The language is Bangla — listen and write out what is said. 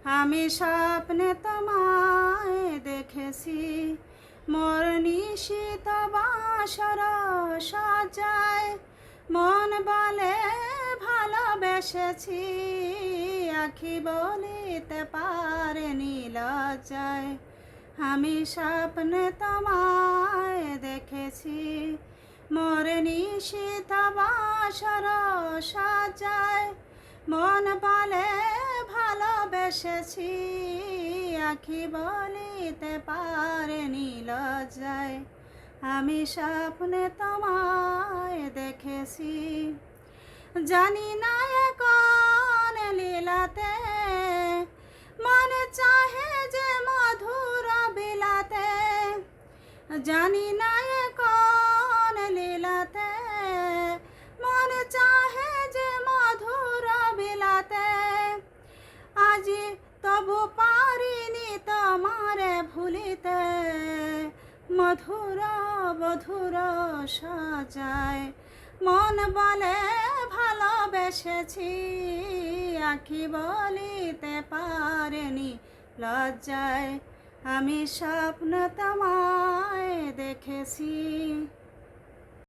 আমি স্বপ্নে তোমায় দেখেছি, মোর নিশিত বাসর সজ্জায়। মন বলে ভালোবেসেছি, আখি বলিতে পারেনি লজ্জায়। আমি স্বপ্নে তোমায় দেখেছি, মোর নিশিত বাসর সজ্জায়। মন বলে ভালোবেসেছি, আখি বলিতে পারেনি লজ্জায়। আমি স্বপ্নে তোমায় দেখেছি, জানি না এ কোন লীলাতে, মনে চাহে যে মধুর বিলাতে। জানি না এ কোন লীলাতে, মনে চাহে যে মধুর বিলাতে। আজি তবু পারিনি তোমারে ভুলিতে, মধুর মধুর সজায়। মন বলে ভালোবেসেছি, আখি বলিতে পারেনি লজ্জায়। আমি স্বপ্ন তোমায় দেখেছি।